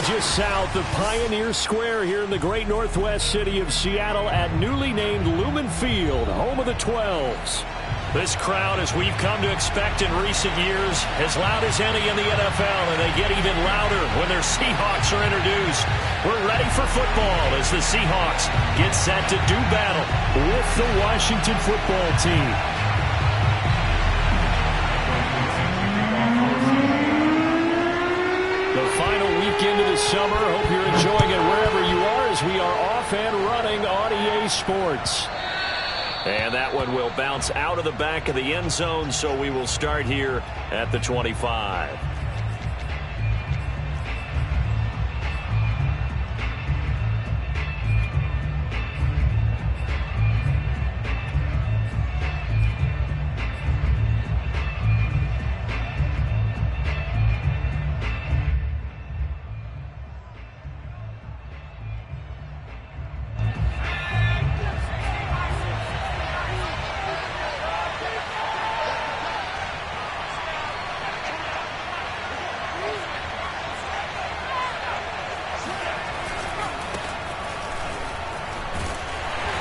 just south of Pioneer Square here in the great northwest city of Seattle at newly named Lumen Field, home of the 12s. This crowd, as we've come to expect in recent years, as loud as any in the NFL, and they get even louder when their Seahawks are introduced. We're ready for football as the Seahawks get set to do battle with the Washington football team. The final weekend of the summer. Hope you're enjoying it wherever you are as we are off and running on EA Sports. And that one will bounce out of the back of the end zone, so we will start here at the 25.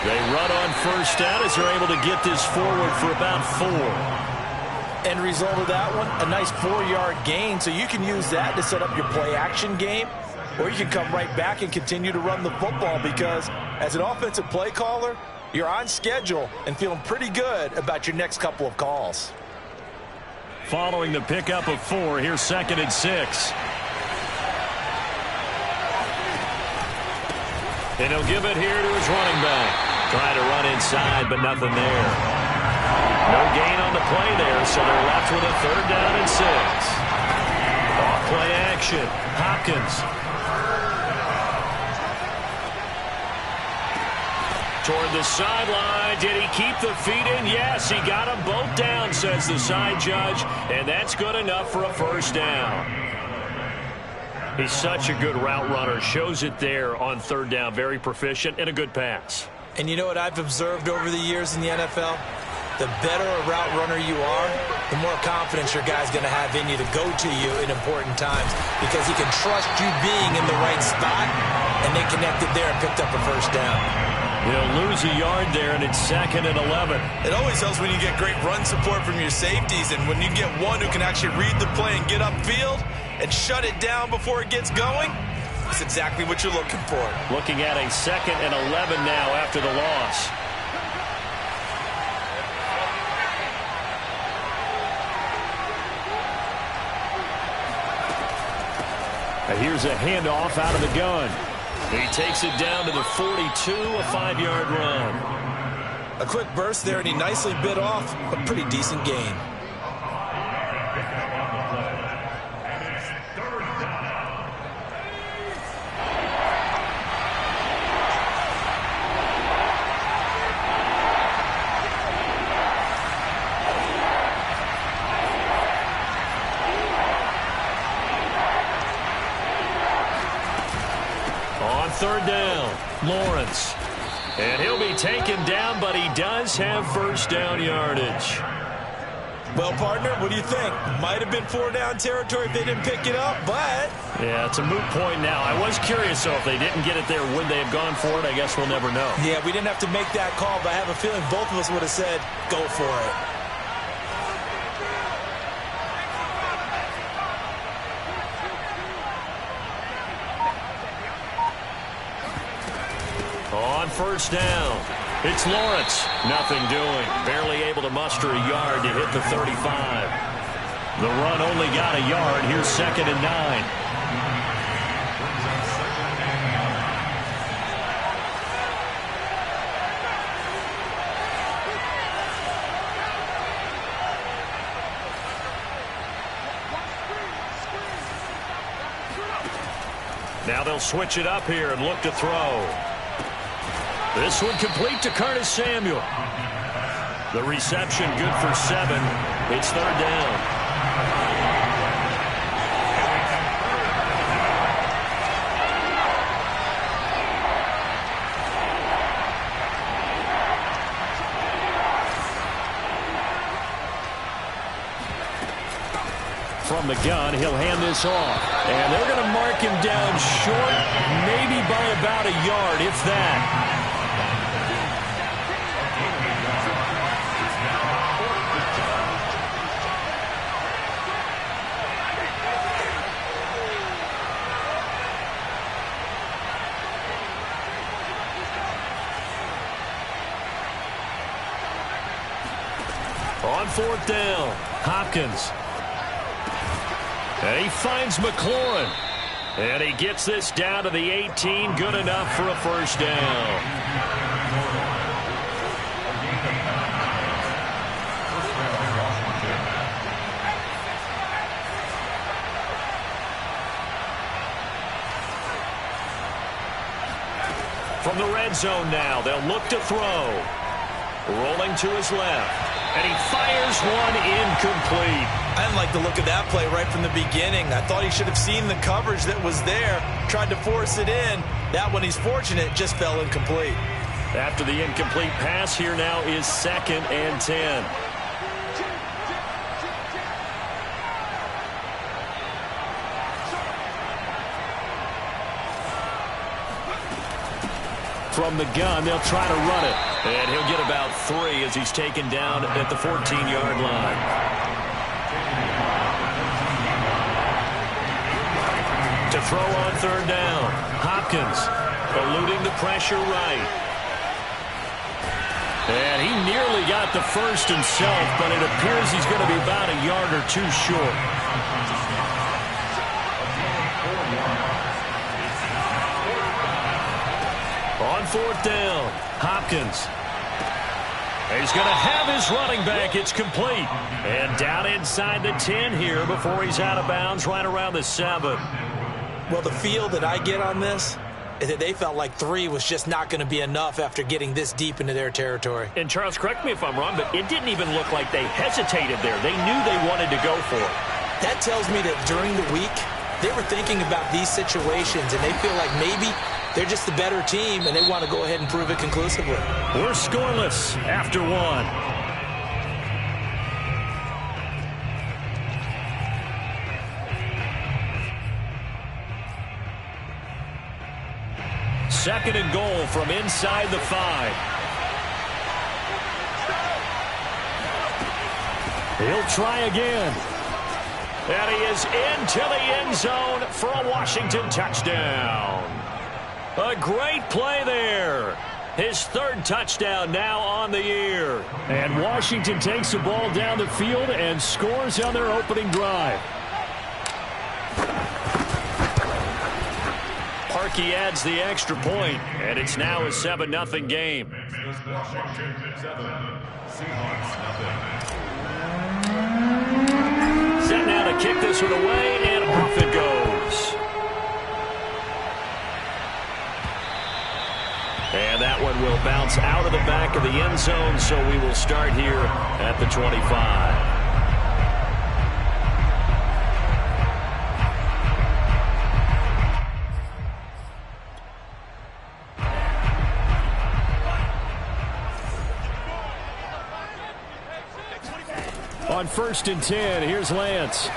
They run on first down as they're able to get this forward for about 4. End result of that one, a nice 4-yard gain. So you can use that to set up your play-action game, or you can come right back and continue to run the football because as an offensive play caller, you're on schedule and feeling pretty good about your next couple of calls. Following the pickup of 4, here's 2nd and 6. And he'll give it here to his running back. Trying to run inside, but nothing there. No gain on the play there, so they're left with a 3rd down and 6. Off play action. Hopkins. Toward the sideline. Did he keep the feet in? Yes, he got them both down, says the side judge. And that's good enough for a 1st down. He's such a good route runner. Shows it there on 3rd down. Very proficient and a good pass. And you know what I've observed over the years in the NFL? The better a route runner you are, the more confidence your guy's going to have in you to go to you in important times because he can trust you being in the right spot, and they connected there and picked up a 1st down. He'll lose a yard there, and it's 2nd and 11. It always helps when you get great run support from your safeties, and when you get one who can actually read the play and get upfield and shut it down before it gets going, that's exactly what you're looking for. Looking at a 2nd and 11 now after the loss. And here's a handoff out of the gun. He takes it down to the 42, a 5-yard run. A quick burst there, and he nicely bit off a pretty decent gain. On 3rd down, Lawrence. And he'll be taken down, but he does have 1st down yardage. Well, partner, what do you think? Might have been 4-down territory if they didn't pick it up, but... Yeah, it's a moot point now. I was curious, though, if they didn't get it there, would they have gone for it? I guess we'll never know. Yeah, we didn't have to make that call, but I have a feeling both of us would have said, go for it. On 1st down, it's Lawrence. Nothing doing. Barely able to muster a yard to hit the 35. The run only got a yard. Here's 2nd and 9. Now they'll switch it up here and look to throw. This one complete to Curtis Samuel. The reception good for 7. It's 3rd down. from the gun. He'll hand this off. And they're going to mark him down short, maybe by about a yard, if that. On fourth down, Hopkins. And he finds McLaurin. And he gets this down to the 18. Good enough for a first down. From the red zone now, they'll look to throw. Rolling to his left. And he fires one incomplete. I didn't like the look of that play right from the beginning. I thought he should have seen the coverage that was there, tried to force it in. That one, he's fortunate, just fell incomplete. After the incomplete pass, here now is 2nd and 10. From the gun, they'll try to run it. And he'll get about 3 as he's taken down at the 14-yard line. To throw on third down, Hopkins eluding the pressure right. And he nearly got the first himself, but it appears he's going to be about a yard or 2 short. On fourth down, Hopkins. He's going to have his running back. It's complete. And down inside the 10 here before he's out of bounds right around the 7. Well, the feel that I get on this is that they felt like 3 was just not going to be enough after getting this deep into their territory. And Charles, correct me if I'm wrong, but it didn't even look like they hesitated there. They knew they wanted to go for it. That tells me that during the week, they were thinking about these situations, and they feel like maybe they're just the better team, and they want to go ahead and prove it conclusively. We're scoreless after 1. Second and goal from inside the 5. He'll try again. And he is into the end zone for a Washington touchdown. A great play there. His 3rd touchdown now on the year. And Washington takes the ball down the field and scores on their opening drive. Parkey adds the extra point, and it's now a 7-0 game. Washington 7, Seahawks 0. Set now to kick this one away, and off it goes. And that one will bounce out of the back of the end zone, so we will start here at the 25. On 1st and 10, here's Lance.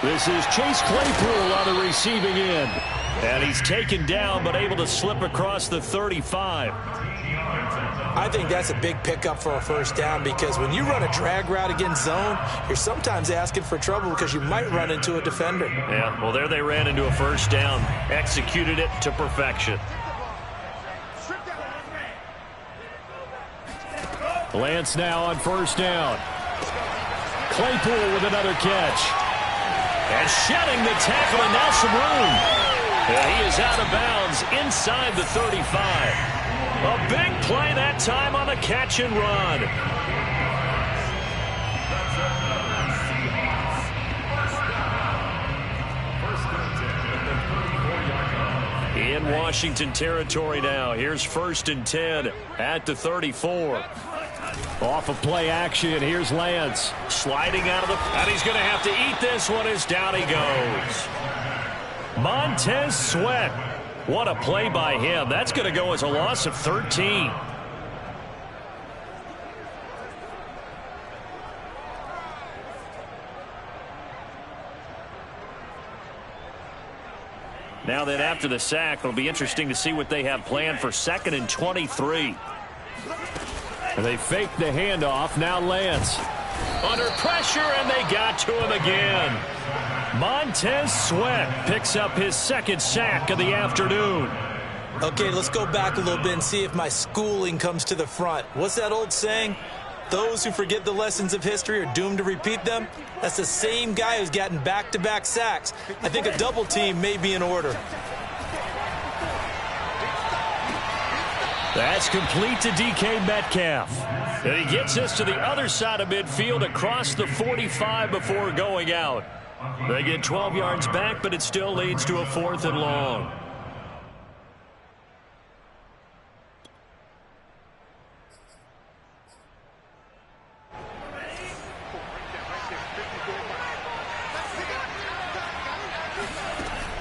This is Chase Claypool on the receiving end. And he's taken down, but able to slip across the 35. I think that's a big pickup for a first down, because when you run a drag route against zone, you're sometimes asking for trouble because you might run into a defender. Yeah, well, there they ran into a first down. Executed it to perfection. Lance now on 1st down. Claypool with another catch. And shedding the tackle, and now some room. And he is out of bounds inside the 35. A big play that time on the catch and run. In Washington territory now. Here's 1st and 10 at the 34. Off of play action, here's Lance. Sliding out of the... And he's going to have to eat this one as down he goes. Montez Sweat. What a play by him. That's going to go as a loss of 13. Now then, after the sack, it'll be interesting to see what they have planned for 2nd and 23. And they fake the handoff. Now Lance. Under pressure, and they got to him again. Montez Sweat picks up his 2nd sack of the afternoon. Okay, let's go back a little bit and see if my schooling comes to the front. What's that old saying? Those who forget the lessons of history are doomed to repeat them. That's the same guy who's gotten back-to-back sacks. I think a double team may be in order. That's complete to DK Metcalf. And he gets us to the other side of midfield across the 45 before going out. They get 12 yards back, but it still leads to a 4th and long.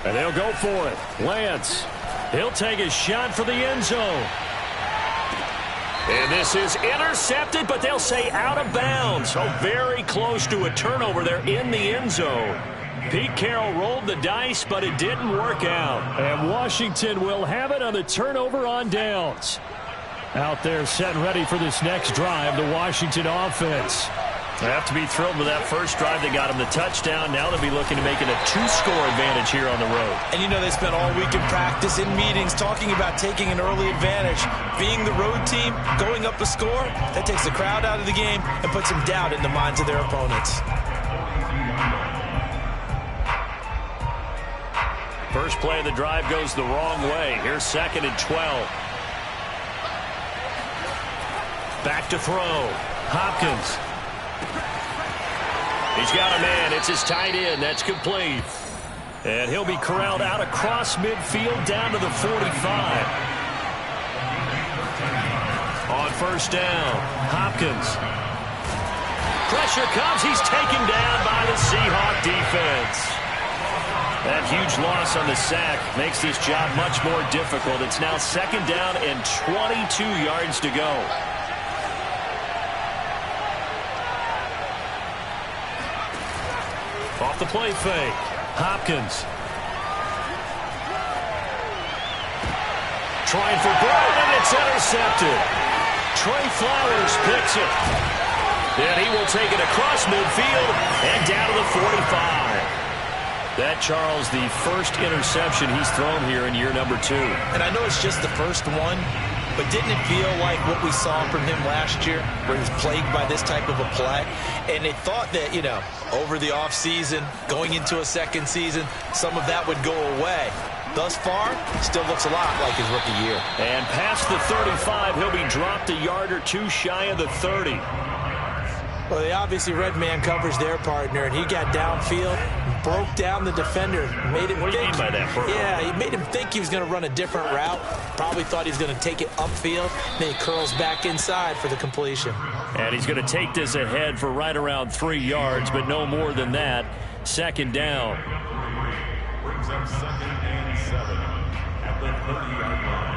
And they'll go for it. Lance. He'll take a shot for the end zone. And this is intercepted, but they'll say out of bounds. So very close to a turnover there in the end zone. Pete Carroll rolled the dice, but it didn't work out. And Washington will have it on the turnover on downs. Out there set and ready for this next drive, the Washington offense. They have to be thrilled with that first drive. They got him the touchdown. Now they'll be looking to make it a 2-score advantage here on the road. And you know they spent all week in practice, in meetings, talking about taking an early advantage. Being the road team, going up a score, that takes the crowd out of the game and puts some doubt in the minds of their opponents. First play of the drive goes the wrong way. Here's 2nd and 12. Back to throw. Hopkins. He's got a man. It's his tight end. That's complete. And he'll be corralled out across midfield down to the 45. On first down, Hopkins. Pressure comes. He's taken down by the Seahawks defense. That huge loss on the sack makes this job much more difficult. It's now 2nd down and 22 yards to go. Off the play fake. Hopkins. Trying for Brown, and it's intercepted. Trey Flowers picks it. And he will take it across midfield and down to the 45. That, Charles, the first interception he's thrown here in year number 2. And I know it's just the first one, but didn't it feel like what we saw from him last year, where he was plagued by this type of a play? And they thought that, you know, over the offseason, going into a second season, some of that would go away. Thus far, still looks a lot like his rookie year. And past the 35, he'll be dropped a yard or two shy of the 30. Well, they obviously read man coverage their partner, and he got downfield, broke down the defender, made him What do you mean by that, Bro? Yeah, he made him think he was going to run a different route. Probably thought he was going to take it upfield. Then he curls back inside for the completion. And he's going to take this ahead for right around 3 yards, but no more than that. 2nd down. Brings up 2nd and 7 at the 30-yard line.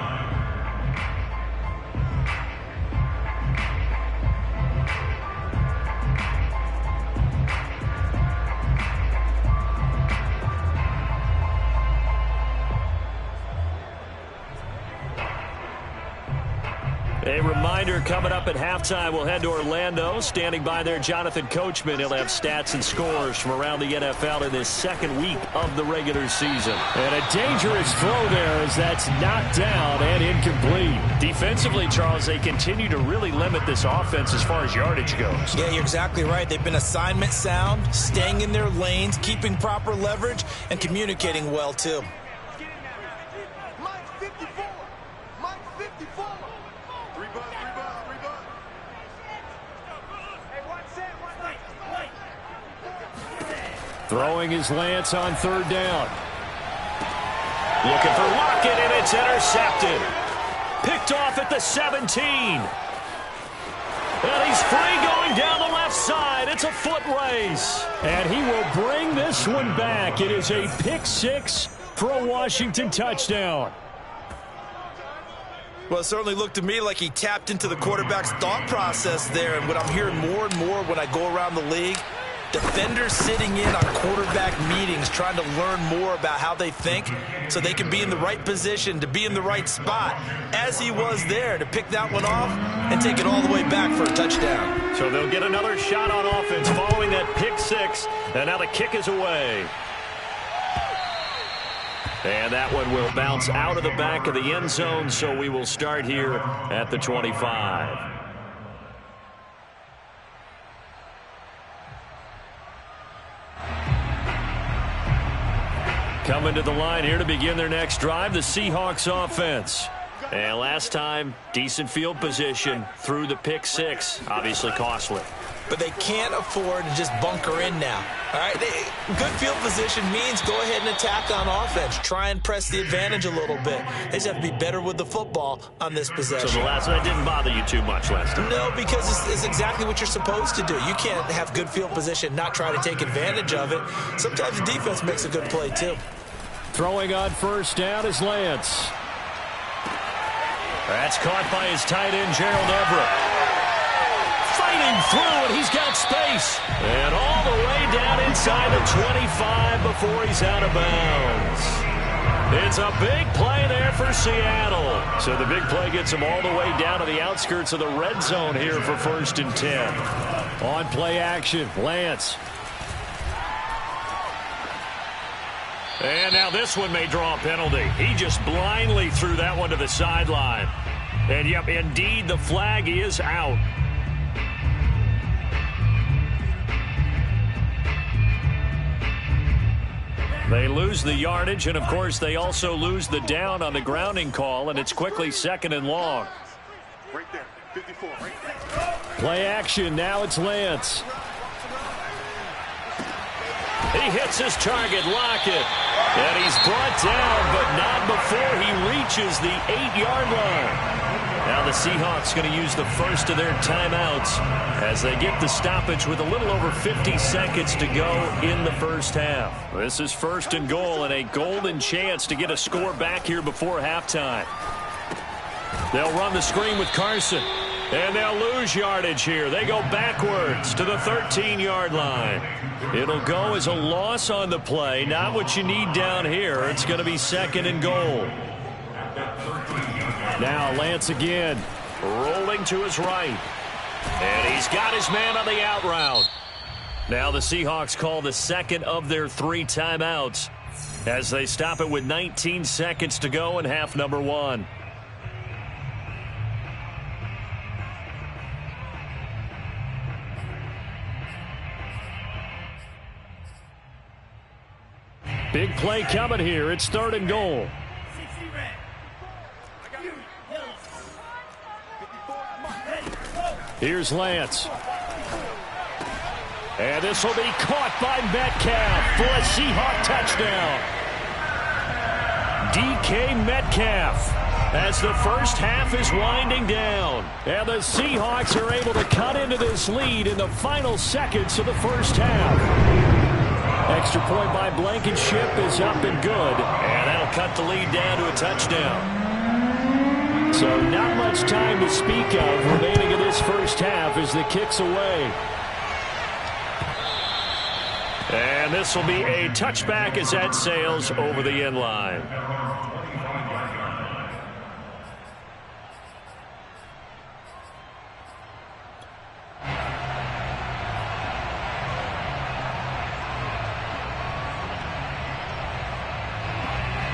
A reminder, coming up at halftime, we'll head to Orlando. Standing by there, Jonathan Coachman. He'll have stats and scores from around the NFL in this 2nd week of the regular season. And a dangerous throw there as that's knocked down and incomplete. Defensively, Charles, they continue to really limit this offense as far as yardage goes. Yeah, you're exactly right. They've been assignment sound, staying in their lanes, keeping proper leverage, and communicating well, too. Throwing his Lance on 3rd down. Looking for Lockett, and it's intercepted. Picked off at the 17. And he's free going down the left side. It's a foot race. And he will bring this one back. It is a pick 6 for a Washington touchdown. Well, it certainly looked to me like he tapped into the quarterback's thought process there. And what I'm hearing more and more when I go around the league, Defenders sitting in on quarterback meetings trying to learn more about how they think so they can be in the right position to be in the right spot, as he was there, to pick that one off and take it all the way back for a touchdown. So they'll get another shot on offense following that pick six, and now the kick is away. And that one will bounce out of the back of the end zone, so we will start here at the 25. Coming to the line here to begin their next drive, the Seahawks offense. And last time, decent field position through the pick six, obviously costly. But they can't afford to just bunker in now. All right, good field position means go ahead and attack on offense. Try and press the advantage a little bit. They just have to be better with the football on this possession. So the last one didn't bother you too much last time? No, because it's exactly what you're supposed to do. You can't have good field position, not try to take advantage of it. Sometimes the defense makes a good play too. Throwing on first down is Lance. That's caught by his tight end, Gerald Everett. Fighting through, and he's got space. And all the way down inside the 25 before he's out of bounds. It's a big play there for Seattle. So the big play gets him all the way down to the outskirts of the red zone here for 1st and 10. On play action, Lance. And now this one may draw a penalty. He just blindly threw that one to the sideline. And, yep, indeed, the flag is out. They lose the yardage, and, of course, they also lose the down on the grounding call, and it's quickly 2nd and long. Right there, 54, right there. Play action, now it's Lance. He hits his target, Lockett. And he's brought down, but not before he reaches the 8-yard line. Now the Seahawks going to use the first of their timeouts as they get the stoppage with a little over 50 seconds to go in the first half. This is 1st and goal and a golden chance to get a score back here before halftime. They'll run the screen with Carson. And they'll lose yardage here. They go backwards to the 13-yard line. It'll go as a loss on the play. Not what you need down here. It's going to be 2nd and goal. Now Lance again. Rolling to his right. And he's got his man on the out route. Now the Seahawks call the 2nd of their 3 timeouts as they stop it with 19 seconds to go in half number 1. Big play coming here. It's 3rd and goal. Here's Lance. And this will be caught by Metcalf for a Seahawk touchdown. DK Metcalf as the first half is winding down. And the Seahawks are able to cut into this lead in the final seconds of the first half. Extra point by Blankenship is up and good. And that'll cut the lead down to a touchdown. So not much time to speak of remaining in this first half as the kick's away. And this will be a touchback as that sails over the end line.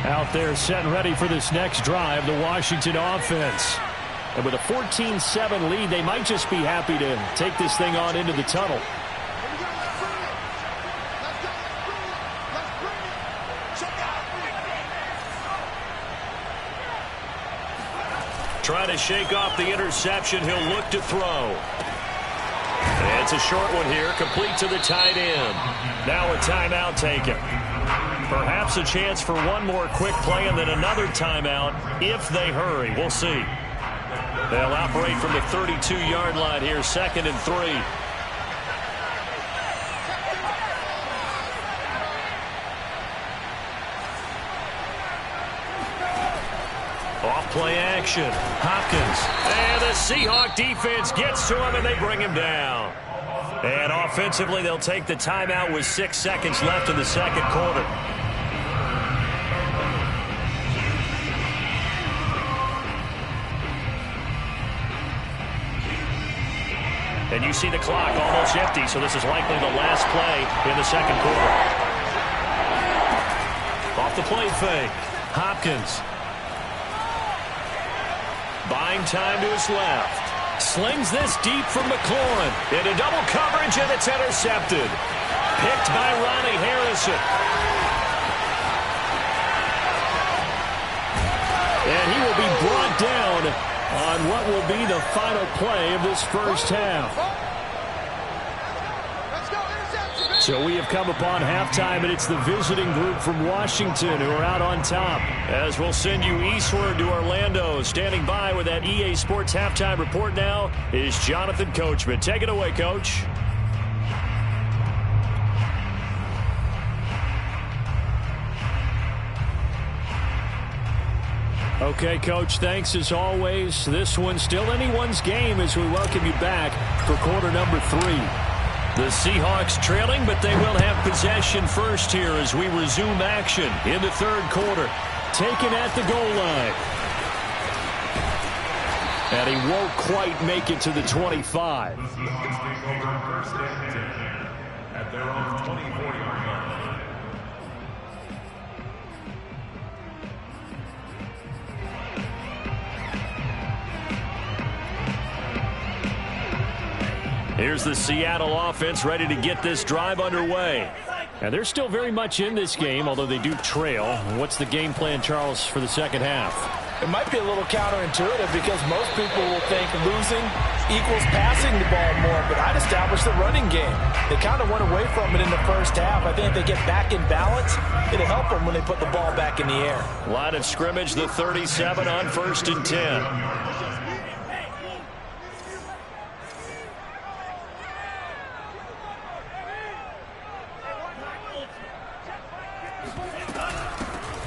Out there set and ready for this next drive, the Washington offense. And with a 14-7 lead, they might just be happy to take this thing on into the tunnel. Trying to shake off the interception. He'll look to throw. And it's a short one here, complete to the tight end. Now a timeout taken. Perhaps a chance for one more quick play and then another timeout if they hurry. We'll see. They'll operate from the 32-yard line here, 2nd and 3. Off play action. action. Hopkins. And the Seahawk defense gets to him, and they bring him down. And offensively, they'll take the timeout with 6 seconds left in the second quarter. And you see the clock almost empty, so this is likely the last play in the second quarter. Off the play fake. Hopkins. Buying time to his left. Slings this deep from McLaurin. Into double coverage, and it's intercepted. Picked by Ronnie Harrison. And he will be brought down on what will be the final play of this first half. So we have come upon halftime, and it's the visiting group from Washington who are out on top. As we'll send you eastward to Orlando. Standing by with that EA Sports halftime report now is Jonathan Coachman. Take it away, Coach. Okay, Coach, thanks as always. This one's still anyone's game as we welcome you back for quarter number 3. The Seahawks trailing, but they will have possession first here as we resume action in the third quarter. Taken at the goal line. And he won't quite make it to the 25. The Seahawks take over first and 10 at their own 24-yard line. Here's the Seattle offense ready to get this drive underway. And they're still very much in this game, although they do trail. What's the game plan, Charles, for the second half? It might be a little counterintuitive because most people will think losing equals passing the ball more, but I'd establish the running game. They kind of went away from it in the first half. I think if they get back in balance, it'll help them when they put the ball back in the air. Line of scrimmage, the 37 on 1st and 10.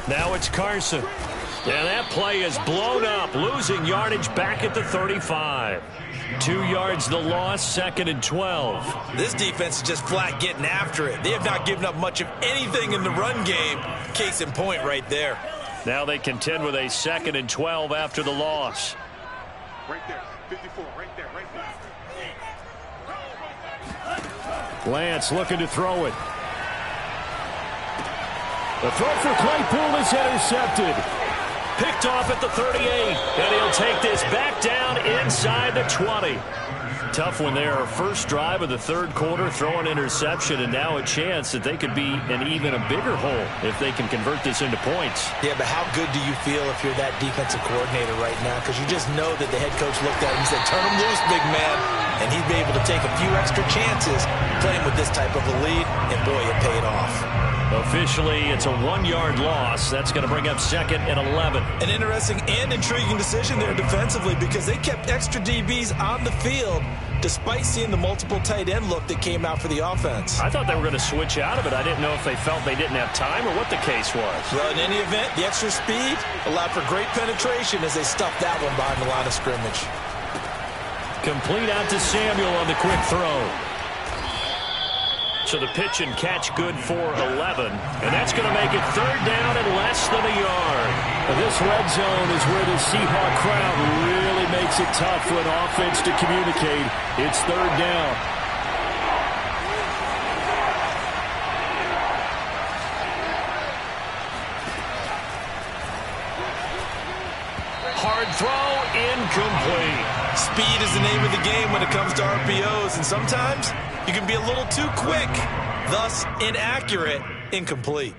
Now it's Carson. And that play is blown up, losing yardage back at the 35. 2 yards the loss, 2nd and 12. This defense is just flat getting after it. They have not given up much of anything in the run game. Case in point right there. Now they contend with a 2nd and 12 after the loss. Right there, 54, right there, right there. Lance looking to throw it. The throw for Claypool is intercepted. Picked off at the 38, and he'll take this back down inside the 20. Tough one there. First drive of the third quarter, throw an interception, and now a chance that they could be in even a bigger hole if they can convert this into points. Yeah, but how good do you feel if you're that defensive coordinator right now? Because you just know that the head coach looked at him and said, turn him loose, big man. And he'd be able to take a few extra chances playing with this type of a lead, and boy, it paid off. Officially, it's a 1-yard loss. That's going to bring up 2nd and 11. An interesting and intriguing decision there defensively because they kept extra DBs on the field despite seeing the multiple tight end look that came out for the offense. I thought they were going to switch out of it. I didn't know if they felt they didn't have time or what the case was. Well, in any event, the extra speed allowed for great penetration as they stuffed that one behind the line of scrimmage. Complete out to Samuel on the quick throw. So the pitch and catch good for 11. And that's going to make it 3rd down and less than a yard. This red zone is where the Seahawk crowd really makes it tough for an offense to communicate. It's 3rd down. Hard throw, incomplete. Speed is the name of the game when it comes to RPOs, and sometimes you can be a little too quick, thus inaccurate, incomplete.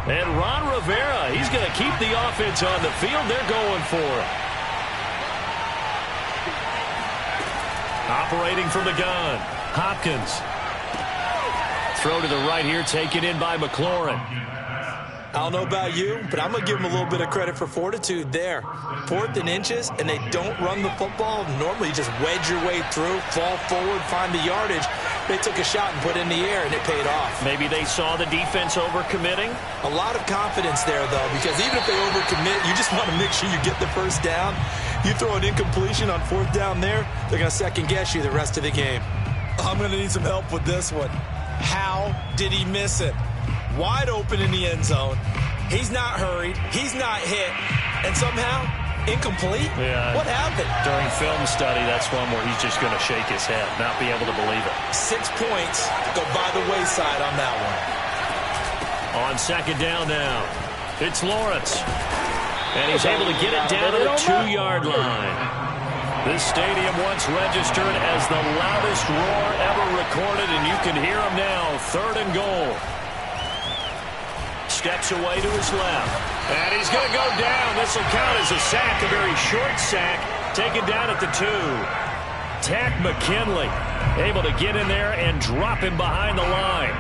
And Ron Rivera, he's going to keep the offense on the field. They're going for it. Operating from the gun, Hopkins. Throw to the right here, taken in by McLaurin. I don't know about you, but I'm going to give them a little bit of credit for fortitude there. 4th and inches, and they don't run the football. Normally, you just wedge your way through, fall forward, find the yardage. They took a shot and put it in the air, and it paid off. Maybe they saw the defense overcommitting. A lot of confidence there, though, because even if they overcommit, you just want to make sure you get the first down. You throw an incompletion on 4th down there, they're going to second-guess you the rest of the game. I'm going to need some help with this one. How did he miss it? Wide open in the end zone. He's not hurried. He's not hit. And somehow, incomplete? Yeah. What happened? During film study, that's one where he's just going to shake his head, not be able to believe it. 6 points go by the wayside on that one. On second down now, it's Lawrence. And he's able to get it down to the 2-yard line. This stadium once registered as the loudest roar ever recorded, and you can hear him now. 3rd and goal. Steps away to his left. And he's going to go down. This will count as a sack, a very short sack, taken down at the 2. Tack McKinley able to get in there and drop him behind the line.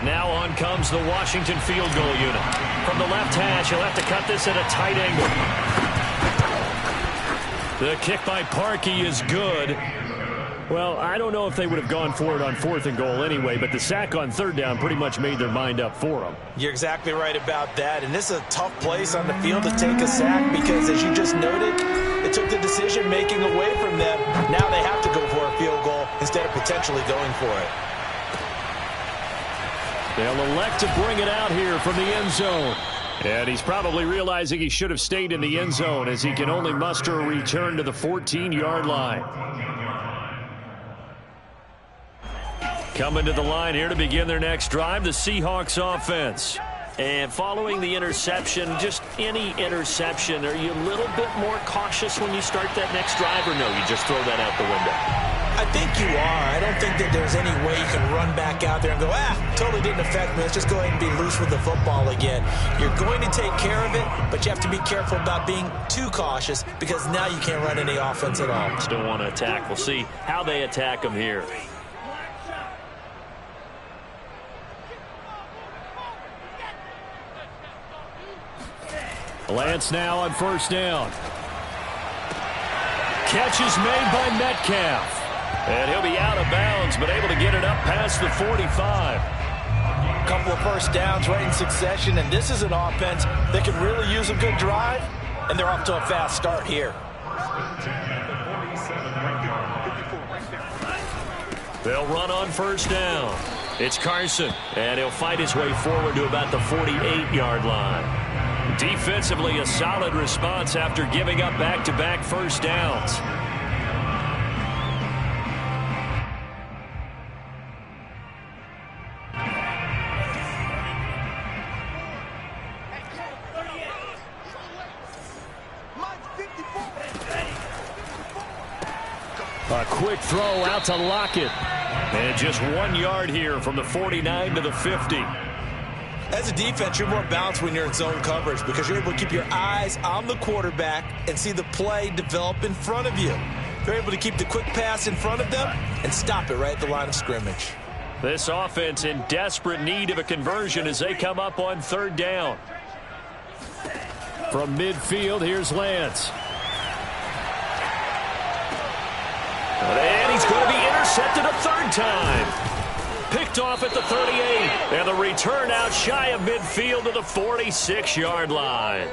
Now on comes the Washington field goal unit. From the left hash, he'll have to cut this at a tight angle. The kick by Parkey is good. Well, I don't know if they would have gone for it on 4th and goal anyway, but the sack on 3rd down pretty much made their mind up for them. You're exactly right about that, and this is a tough place on the field to take a sack because, as you just noted, it took the decision-making away from them. Now they have to go for a field goal instead of potentially going for it. They'll elect to bring it out here from the end zone. And he's probably realizing he should have stayed in the end zone as he can only muster a return to the 14-yard line. Coming to the line here to begin their next drive, the Seahawks offense. And following the interception, just any interception, are you a little bit more cautious when you start that next drive, or no, you just throw that out the window? I think you are. I don't think that there's any way you can run back out there and go, totally didn't affect me. Let's just go ahead and be loose with the football again. You're going to take care of it, but you have to be careful about being too cautious because now you can't run any offense at all. Still want to attack. We'll see how they attack them here. Lance now on 1st down. Catch is made by Metcalf. And he'll be out of bounds, but able to get it up past the 45. A couple of first downs right in succession, and this is an offense that can really use a good drive, and they're off to a fast start here. They'll run on 1st down. It's Carson, and he'll fight his way forward to about the 48-yard line. Defensively, a solid response after giving up back-to-back first downs. A quick throw out to Lockett. And just 1 yard here from the 49 to the 50. As a defense, you're more balanced when you're in zone coverage because you're able to keep your eyes on the quarterback and see the play develop in front of you. They're able to keep the quick pass in front of them and stop it right at the line of scrimmage. This offense in desperate need of a conversion as they come up on 3rd down. From midfield, here's Lance. And he's going to be intercepted a 3rd time. Picked off at the 38. And the return out shy of midfield to the 46-yard line.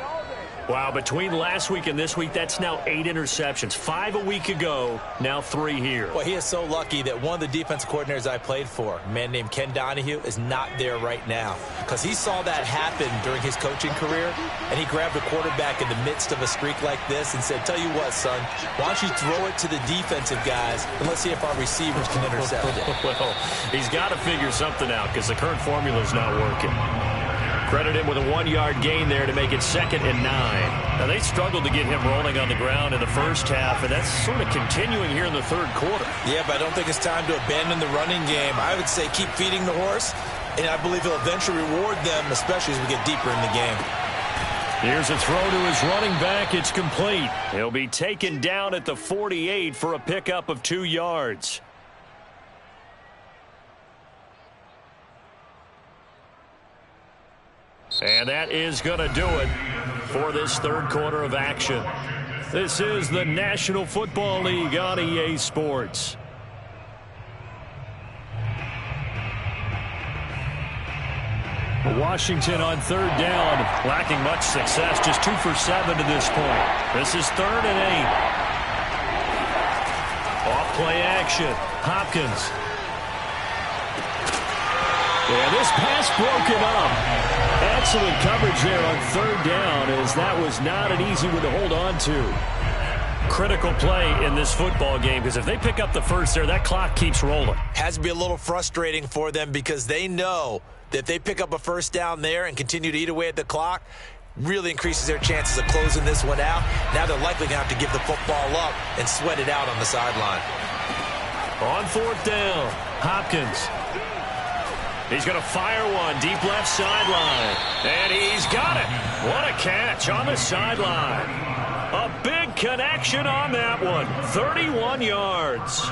Wow, between last week and this week, that's now 8 interceptions. 5 a week ago, now 3 here. Well, he is so lucky that one of the defensive coordinators I played for, a man named Ken Donahue, is not there right now. Because he saw that happen during his coaching career, and he grabbed a quarterback in the midst of a streak like this and said, tell you what, son, why don't you throw it to the defensive guys, and let's see if our receivers can intercept it. Well, he's got to figure something out because the current formula is not working. Credit him with a 1 yard gain there to make it 2nd and 9. Now, they struggled to get him rolling on the ground in the first half, and that's sort of continuing here in the 3rd quarter. Yeah, but I don't think it's time to abandon the running game. I would say keep feeding the horse, and I believe he'll eventually reward them, especially as we get deeper in the game. Here's a throw to his running back. It's complete. He'll be taken down at the 48 for a pickup of 2 yards. And that is going to do it for this third quarter of action. This is the National Football League on EA Sports. Washington on third down, lacking much success, just 2 for 7 to this point. This is 3rd and 8. Off play action, Hopkins. And this pass broken up. Excellent coverage there on third down, as that was not an easy one to hold on to. Critical play in this football game, because if they pick up the first there, that clock keeps rolling. Has to be a little frustrating for them, because they know that if they pick up a first down there and continue to eat away at the clock, really increases their chances of closing this one out. Now they're likely going to have to give the football up and sweat it out on the sideline. On 4th down, Hopkins. He's going to fire one deep left sideline. And he's got it. What a catch on the sideline. A big connection on that one. 31 yards.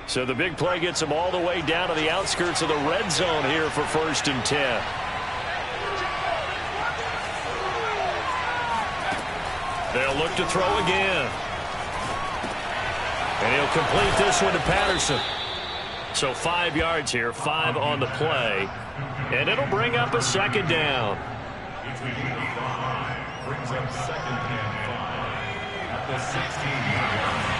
So the big play gets him all the way down to the outskirts of the red zone here for 1st and 10. They'll look to throw again. And he'll complete this one to Patterson. So 5 yards here, 5 on the play. And it'll bring up a 2nd down. Brings up 2nd and 5 at the 16-yard line.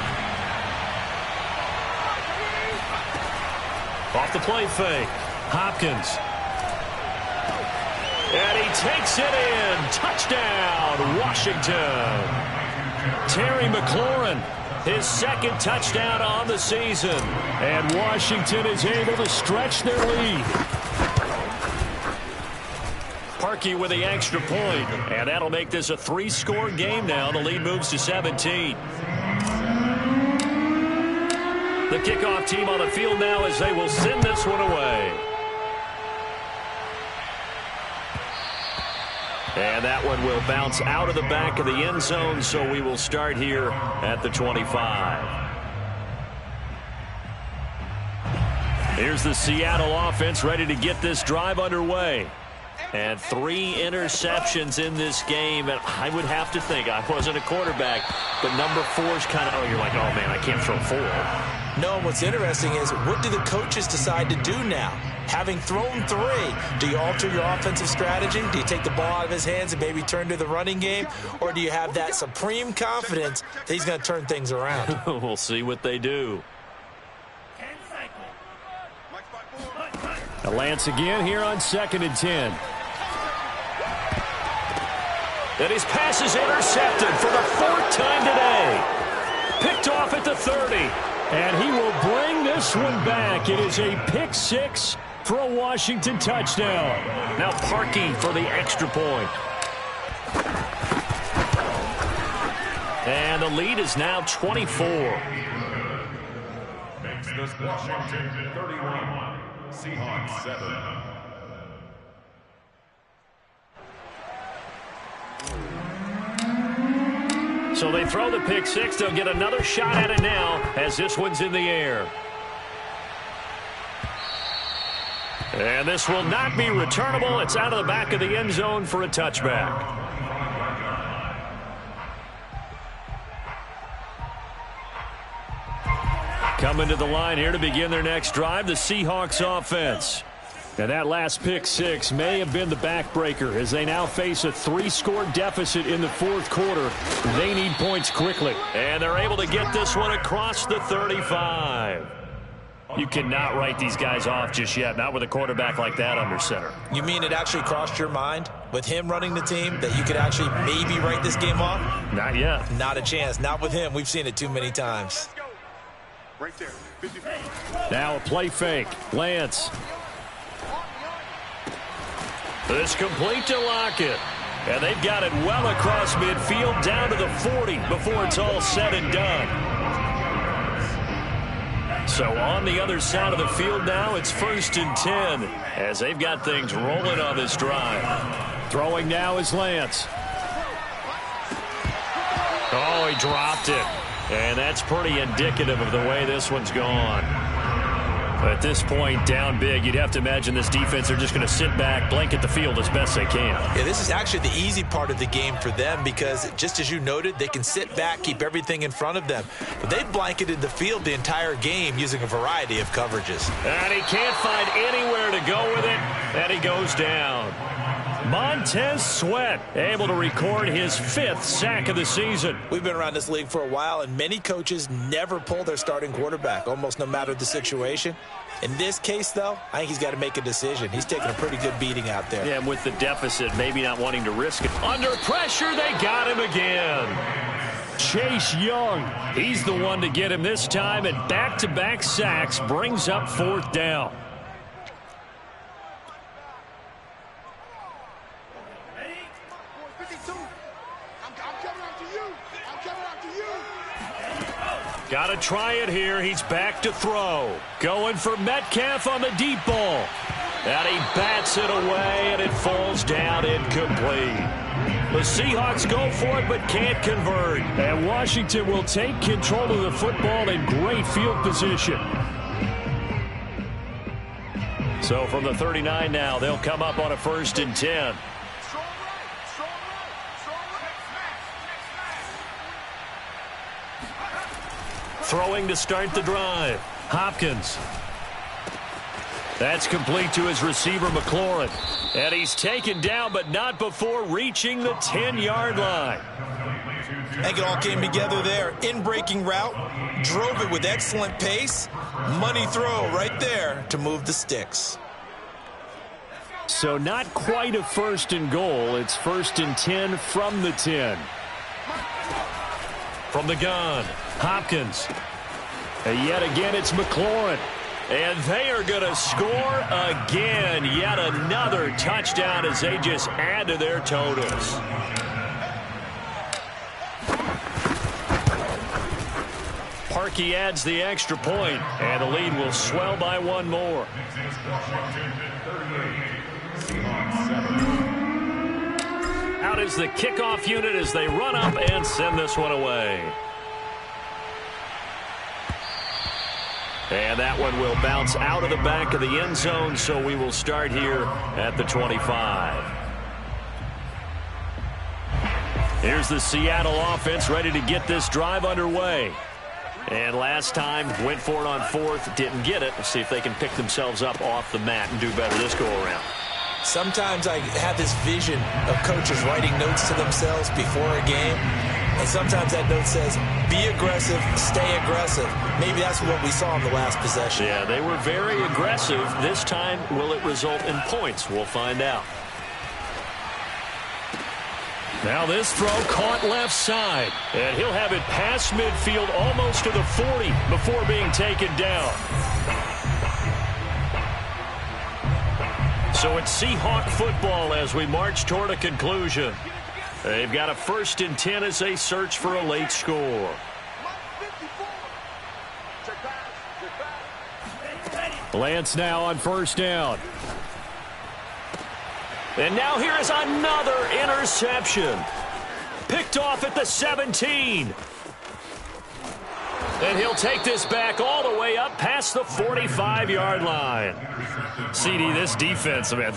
Off the play fake, Hopkins. And he takes it in. Touchdown, Washington. Terry McLaurin, his 2nd touchdown on the season. And Washington is able to stretch their lead. Parkey with the extra point. And that'll make this a 3-score game now. The lead moves to 17. The kickoff team on the field now as they will send this one away. And that one will bounce out of the back of the end zone, so we will start here at the 25. Here's the Seattle offense ready to get this drive underway. And 3 interceptions in this game, and I would have to think, I wasn't a quarterback, but number 4's kind of, you're like, oh man, I can't throw 4. No, what's interesting is, what do the coaches decide to do now? Having thrown 3, do you alter your offensive strategy? Do you take the ball out of his hands and maybe turn to the running game? Or do you have that supreme confidence that he's going to turn things around? We'll see what they do. A Lance again here on 2nd and 10. And his pass is intercepted for the 4th time today. Picked off at the 30. And he will bring this one back. It is a pick 6 for a Washington touchdown. Now Parkey for the extra point. And the lead is now 24. Makes this Washington 31. Seahawks 7. So they throw the pick 6. They'll get another shot at it now as this one's in the air. And this will not be returnable. It's out of the back of the end zone for a touchback. Coming to the line here to begin their next drive, the Seahawks offense. And that last pick 6 may have been the backbreaker as they now face a 3-score deficit in the 4th quarter. They need points quickly. And they're able to get this one across the 35. You cannot write these guys off just yet, not with a quarterback like that under center. You mean it actually crossed your mind with him running the team that you could actually maybe write this game off? Not yet. Not a chance. Not with him. We've seen it too many times. Right there. Now a play fake. Lance. This complete to Lockett. And they've got it well across midfield down to the 40 before it's all said and done. So on the other side of the field now, it's 1st and 10 as they've got things rolling on this drive. Throwing now is Lance. Oh, he dropped it. And that's pretty indicative of the way this one's gone. At this point, down big, you'd have to imagine this defense are just going to sit back, blanket the field as best they can. Yeah, this is actually the easy part of the game for them because, just as you noted, they can sit back, keep everything in front of them. But they've blanketed the field the entire game using a variety of coverages. And he can't find anywhere to go with it, and he goes down. Montez Sweat able to record his 5th sack of the season. We've been around this league for a while, and many coaches never pull their starting quarterback, almost no matter the situation. In this case, though, I think he's got to make a decision. He's taking a pretty good beating out there. Yeah, and with the deficit, maybe not wanting to risk it. Under pressure, they got him again. Chase Young, he's the one to get him this time, and back-to-back sacks brings up 4th down. Got to try it here. He's back to throw. Going for Metcalf on the deep ball. And he bats it away, and it falls down incomplete. The Seahawks go for it, but can't convert. And Washington will take control of the football in great field position. So from the 39 now, they'll come up on a 1st and 10. Throwing to start the drive. Hopkins. That's complete to his receiver, McLaurin. And he's taken down, but not before reaching the 10-yard line. I think it all came together there. In-breaking route. Drove it with excellent pace. Money throw right there to move the sticks. So not quite a 1st and goal. It's 1st and 10 from the 10. From the gun, Hopkins. And yet again, it's McLaurin. And they are going to score again. Yet another touchdown as they just add to their totals. Parkey adds the extra point, and the lead will swell by 1 more. Out is the kickoff unit as they run up and send this one away. And that one will bounce out of the back of the end zone, so we will start here at the 25. Here's the Seattle offense ready to get this drive underway. And last time, went for it on 4th, didn't get it. Let's see if they can pick themselves up off the mat and do better this go-around. Sometimes I have this vision of coaches writing notes to themselves before a game. And sometimes that note says, be aggressive, stay aggressive. Maybe that's what we saw in the last possession. Yeah, they were very aggressive. This time, will it result in points? We'll find out. Now this throw caught left side. And he'll have it past midfield almost to the 40 before being taken down. So it's Seahawk football as we march toward a conclusion. They've got a 1st and 10 as they search for a late score. Lance now on 1st down. And now here is another interception. Picked off at the 17. And he'll take this back all the way up past the 45-yard line. CD, this defense, man,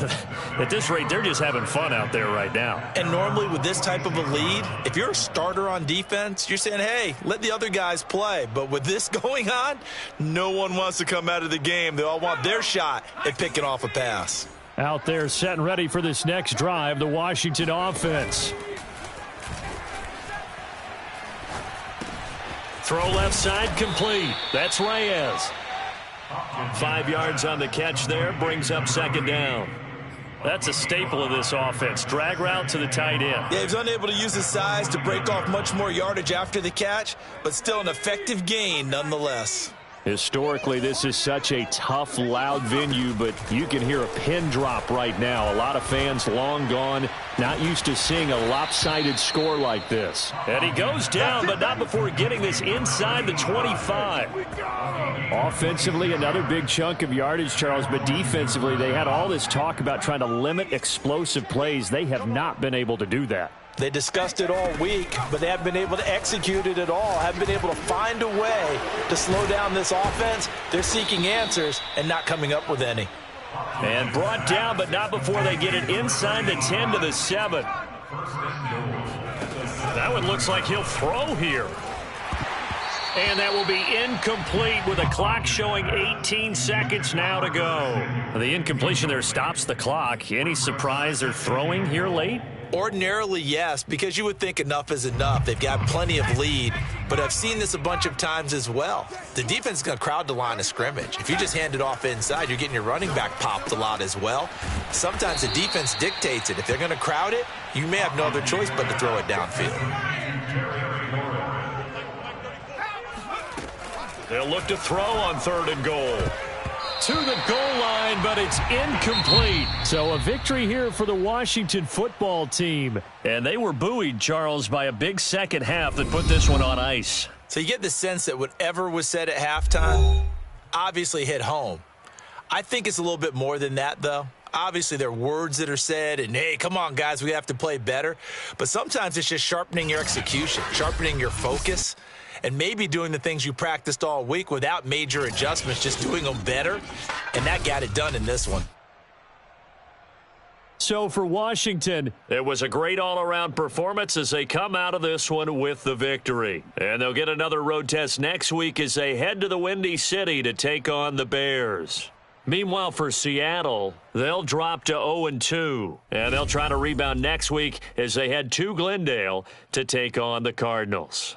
at this rate, they're just having fun out there right now. And normally with this type of a lead, if you're a starter on defense, you're saying, hey, let the other guys play. But with this going on, no one wants to come out of the game. They all want their shot at picking off a pass. Out there set and ready for this next drive, the Washington offense. Throw left side complete. That's Reyes. 5 yards on the catch there, brings up 2nd down. That's a staple of this offense. Drag route to the tight end. Yeah, he's unable to use his size to break off much more yardage after the catch, but still an effective gain nonetheless. Historically, this is such a tough, loud venue, but you can hear a pin drop right now. A lot of fans long gone, not used to seeing a lopsided score like this. And he goes down, but not before getting this inside the 25. Offensively, another big chunk of yardage, Charles, but defensively, they had all this talk about trying to limit explosive plays. They have not been able to do that. They discussed it all week, but they haven't been able to execute it at all, haven't been able to find a way to slow down this offense. They're seeking answers and not coming up with any. And brought down, but not before they get it inside the 10 to the 7. That one looks like he'll throw here. And that will be incomplete with a clock showing 18 seconds now to go. The incompletion there stops the clock. Any surprise they're throwing here late? Ordinarily, yes, because you would think enough is enough. They've got plenty of lead, but I've seen this a bunch of times as well. The defense is going to crowd the line of scrimmage. If you just hand it off inside, you're getting your running back popped a lot as well. Sometimes the defense dictates it. If they're going to crowd it, you may have no other choice but to throw it downfield. They'll look to throw on 3rd and goal. To the goal line, but it's incomplete. So a victory here for the Washington football team. And they were buoyed, Charles, by a big second half that put this one on ice. So you get the sense that whatever was said at halftime obviously hit home. I think it's a little bit more than that, though. Obviously, there are words that are said, and, hey, come on, guys, we have to play better. But sometimes it's just sharpening your execution, sharpening your focus, and maybe doing the things you practiced all week without major adjustments, just doing them better, and that got it done in this one. So for Washington, it was a great all-around performance as they come out of this one with the victory. And they'll get another road test next week as they head to the Windy City to take on the Bears. Meanwhile, for Seattle, they'll drop to 0-2, and they'll try to rebound next week as they head to Glendale to take on the Cardinals.